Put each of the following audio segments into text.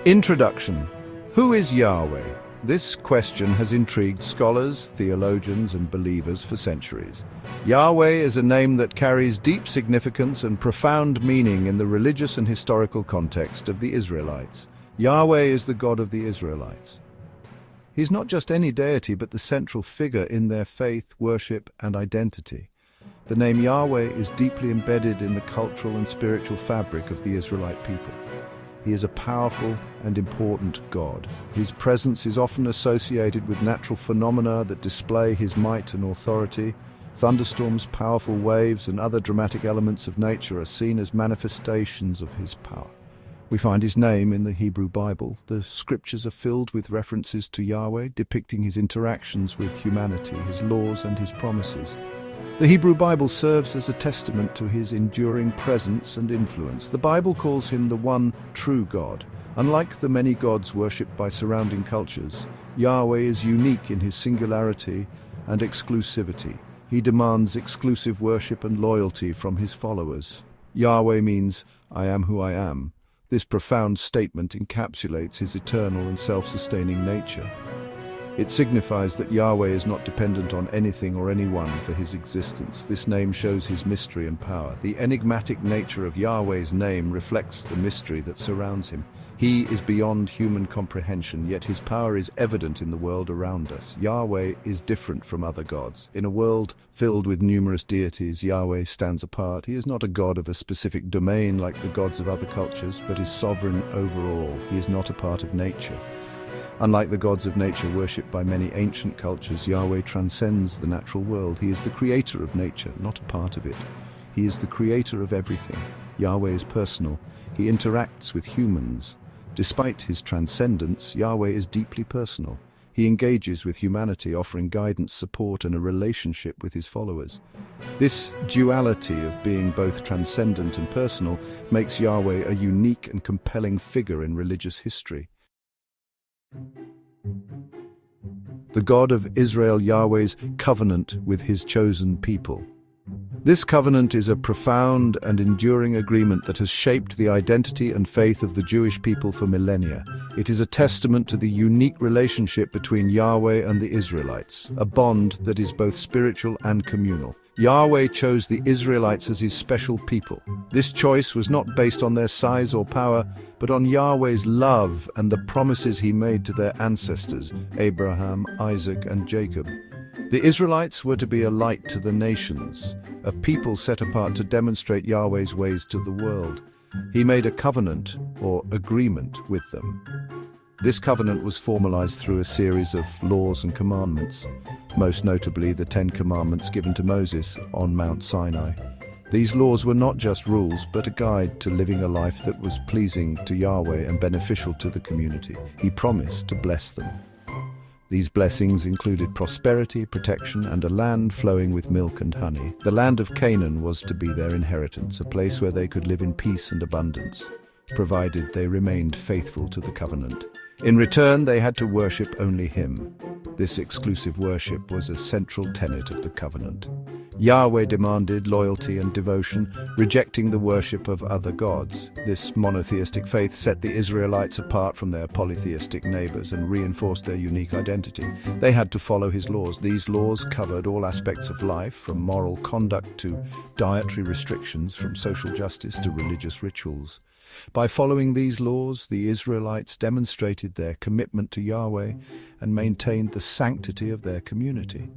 Introduction. Who is Yahweh? This question has intrigued scholars, theologians, and believers for centuries. Yahweh is a name that carries deep significance and profound meaning in the religious and historical context of the Israelites. Yahweh is the God of the Israelites. He's not just any deity, but the central figure in their faith, worship, and identity. The name Yahweh is deeply embedded in the cultural and spiritual fabric of the Israelite people. He is a powerful and important God. His presence is often associated with natural phenomena that display his might and authority. Thunderstorms, powerful waves, and other dramatic elements of nature are seen as manifestations of his power. We find his name in the Hebrew Bible. The scriptures are filled with references to Yahweh, depicting his interactions with humanity, his laws, and his promises. The Hebrew Bible serves as a testament to his enduring presence and influence. The Bible calls him the one true God. Unlike the many gods worshipped by surrounding cultures, Yahweh is unique in his singularity and exclusivity. He demands exclusive worship and loyalty from his followers. Yahweh means, "I am who I am." This profound statement encapsulates his eternal and self-sustaining nature. It signifies that Yahweh is not dependent on anything or anyone for his existence. This name shows his mystery and power. The enigmatic nature of Yahweh's name reflects the mystery that surrounds him. He is beyond human comprehension, yet his power is evident in the world around us. Yahweh is different from other gods. In a world filled with numerous deities, Yahweh stands apart. He is not a god of a specific domain like the gods of other cultures, but is sovereign over all. He is not a part of nature. Unlike the gods of nature worshipped by many ancient cultures, Yahweh transcends the natural world. He is the creator of nature, not a part of it. He is the creator of everything. Yahweh is personal. He interacts with humans. Despite his transcendence, Yahweh is deeply personal. He engages with humanity, offering guidance, support, and a relationship with his followers. This duality of being both transcendent and personal makes Yahweh a unique and compelling figure in religious history. The God of Israel, Yahweh's covenant with his chosen people. This covenant is a profound and enduring agreement that has shaped the identity and faith of the Jewish people for millennia. It is a testament to the unique relationship between Yahweh and the Israelites, a bond that is both spiritual and communal. Yahweh chose the Israelites as his special people. This choice was not based on their size or power, but on Yahweh's love and the promises he made to their ancestors, Abraham, Isaac, and Jacob. The Israelites were to be a light to the nations, a people set apart to demonstrate Yahweh's ways to the world. He made a covenant, or agreement, with them. This covenant was formalized through a series of laws and commandments, most notably the 10 Commandments given to Moses on Mount Sinai. These laws were not just rules, but a guide to living a life that was pleasing to Yahweh and beneficial to the community. He promised to bless them. These blessings included prosperity, protection, and a land flowing with milk and honey. The land of Canaan was to be their inheritance, a place where they could live in peace and abundance, provided they remained faithful to the covenant. In return, they had to worship only him. This exclusive worship was a central tenet of the covenant. Yahweh demanded loyalty and devotion, rejecting the worship of other gods. This monotheistic faith set the Israelites apart from their polytheistic neighbors and reinforced their unique identity. They had to follow his laws. These laws covered all aspects of life, from moral conduct to dietary restrictions, from social justice to religious rituals. By following these laws, the Israelites demonstrated their commitment to Yahweh and maintained the sanctity of their community.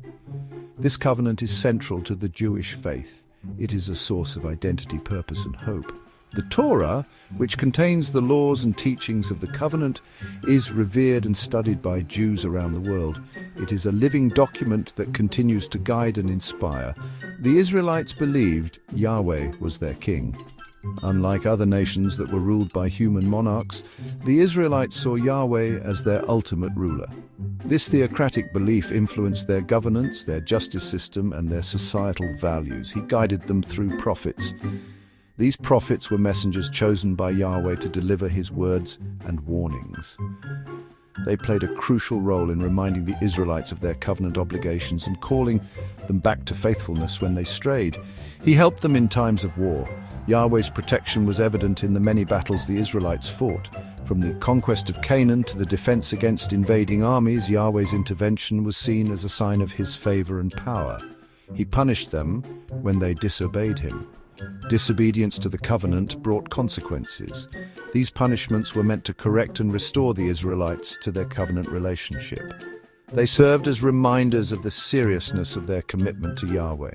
This covenant is central to the Jewish faith. It is a source of identity, purpose, and hope. The Torah, which contains the laws and teachings of the covenant, is revered and studied by Jews around the world. It is a living document that continues to guide and inspire. The Israelites believed Yahweh was their king. Unlike other nations that were ruled by human monarchs, the Israelites saw Yahweh as their ultimate ruler. This theocratic belief influenced their governance, their justice system, and their societal values. He guided them through prophets. These prophets were messengers chosen by Yahweh to deliver his words and warnings. They played a crucial role in reminding the Israelites of their covenant obligations and calling them back to faithfulness when they strayed. He helped them in times of war. Yahweh's protection was evident in the many battles the Israelites fought. From the conquest of Canaan to the defense against invading armies, Yahweh's intervention was seen as a sign of his favor and power. He punished them when they disobeyed him. Disobedience to the covenant brought consequences. These punishments were meant to correct and restore the Israelites to their covenant relationship. They served as reminders of the seriousness of their commitment to Yahweh.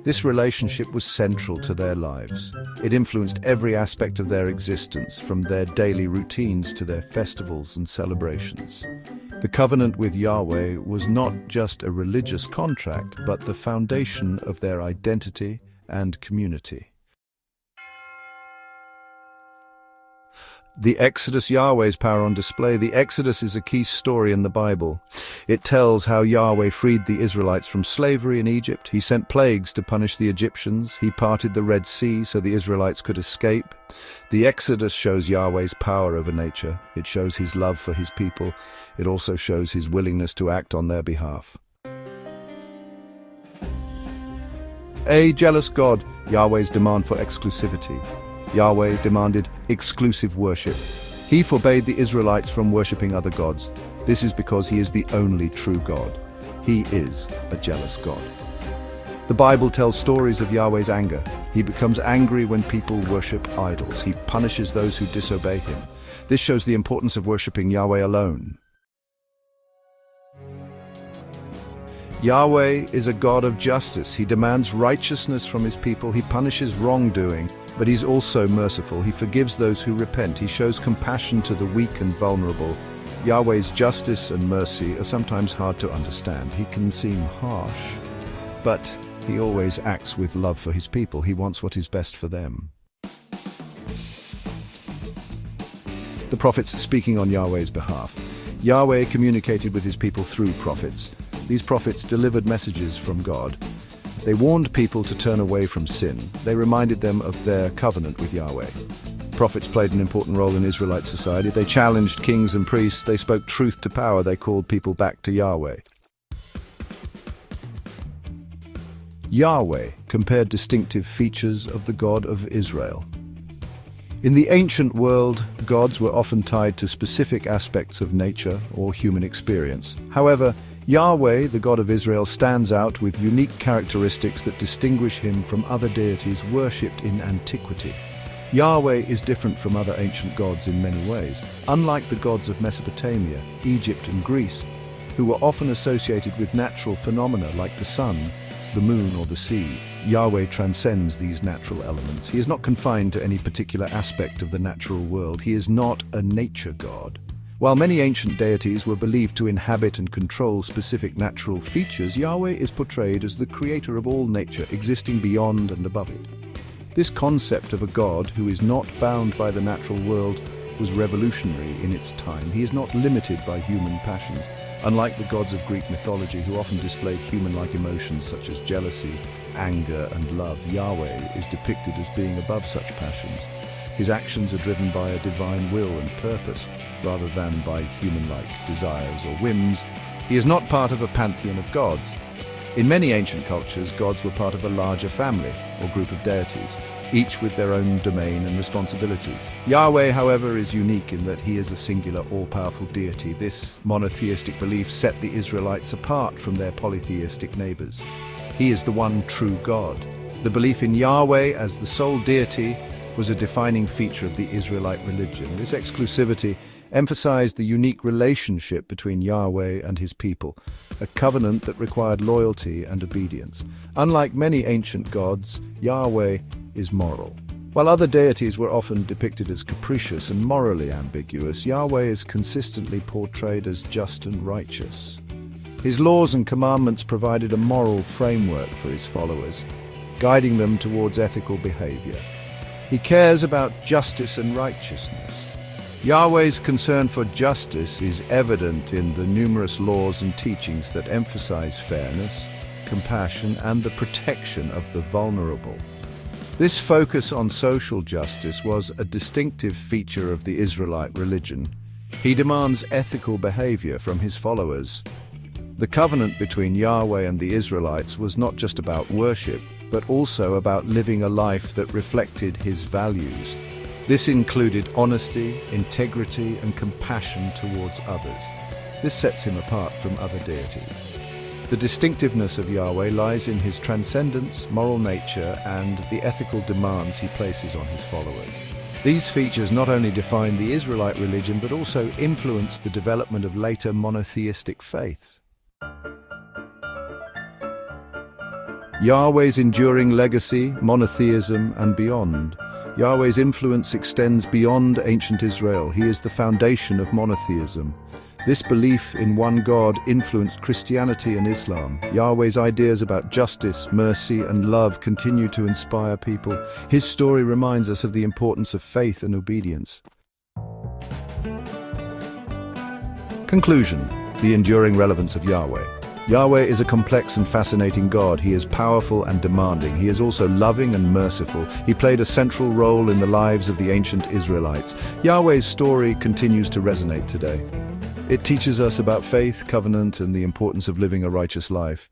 This relationship was central to their lives. It influenced every aspect of their existence, from their daily routines to their festivals and celebrations. The covenant with Yahweh was not just a religious contract, but the foundation of their identity and community. The Exodus, Yahweh's power on display. The Exodus is a key story in the Bible. It tells how Yahweh freed the Israelites from slavery in Egypt. He sent plagues to punish the Egyptians. He parted the Red Sea so the Israelites could escape. The Exodus shows Yahweh's power over nature. It shows his love for his people. It also shows his willingness to act on their behalf. A jealous God, Yahweh's demand for exclusivity. Yahweh demanded exclusive worship. He forbade the Israelites from worshipping other gods. This is because he is the only true God. He is a jealous God. The Bible tells stories of Yahweh's anger. He becomes angry when people worship idols. He punishes those who disobey him. This shows the importance of worshipping Yahweh alone. Yahweh is a God of justice. He demands righteousness from his people. He punishes wrongdoing, but he's also merciful. He forgives those who repent. He shows compassion to the weak and vulnerable. Yahweh's justice and mercy are sometimes hard to understand. He can seem harsh, but he always acts with love for his people. He wants what is best for them. The prophets speaking on Yahweh's behalf. Yahweh communicated with his people through prophets. These prophets delivered messages from God. They warned people to turn away from sin. They reminded them of their covenant with Yahweh. Prophets played an important role in Israelite society. They challenged kings and priests. They spoke truth to power. They called people back to Yahweh. Yahweh compared distinctive features of the God of Israel. In the ancient world, gods were often tied to specific aspects of nature or human experience. However, Yahweh, the God of Israel, stands out with unique characteristics that distinguish him from other deities worshipped in antiquity. Yahweh is different from other ancient gods in many ways. Unlike the gods of Mesopotamia, Egypt, and Greece, who were often associated with natural phenomena like the sun, the moon, or the sea, Yahweh transcends these natural elements. He is not confined to any particular aspect of the natural world. He is not a nature god. While many ancient deities were believed to inhabit and control specific natural features, Yahweh is portrayed as the creator of all nature, existing beyond and above it. This concept of a god who is not bound by the natural world was revolutionary in its time. He is not limited by human passions. Unlike the gods of Greek mythology, who often displayed human-like emotions such as jealousy, anger, and love, Yahweh is depicted as being above such passions. His actions are driven by a divine will and purpose, rather than by human-like desires or whims. He is not part of a pantheon of gods. In many ancient cultures, gods were part of a larger family or group of deities, each with their own domain and responsibilities. Yahweh, however, is unique in that he is a singular, all-powerful deity. This monotheistic belief set the Israelites apart from their polytheistic neighbors. He is the one true God. The belief in Yahweh as the sole deity was a defining feature of the Israelite religion. This exclusivity emphasized the unique relationship between Yahweh and his people, a covenant that required loyalty and obedience. Unlike many ancient gods, Yahweh is moral. While other deities were often depicted as capricious and morally ambiguous, Yahweh is consistently portrayed as just and righteous. His laws and commandments provided a moral framework for his followers, guiding them towards ethical behavior. He cares about justice and righteousness. Yahweh's concern for justice is evident in the numerous laws and teachings that emphasize fairness, compassion, and the protection of the vulnerable. This focus on social justice was a distinctive feature of the Israelite religion. He demands ethical behavior from his followers. The covenant between Yahweh and the Israelites was not just about worship, but also about living a life that reflected his values. This included honesty, integrity, and compassion towards others. This sets him apart from other deities. The distinctiveness of Yahweh lies in his transcendence, moral nature, and the ethical demands he places on his followers. These features not only define the Israelite religion but also influence the development of later monotheistic faiths. Yahweh's enduring legacy, monotheism, and beyond. Yahweh's influence extends beyond ancient Israel. He is the foundation of monotheism. This belief in one God influenced Christianity and Islam. Yahweh's ideas about justice, mercy, and love continue to inspire people. His story reminds us of the importance of faith and obedience. Conclusion: the enduring relevance of Yahweh. Yahweh is a complex and fascinating God. He is powerful and demanding. He is also loving and merciful. He played a central role in the lives of the ancient Israelites. Yahweh's story continues to resonate today. It teaches us about faith, covenant, and the importance of living a righteous life.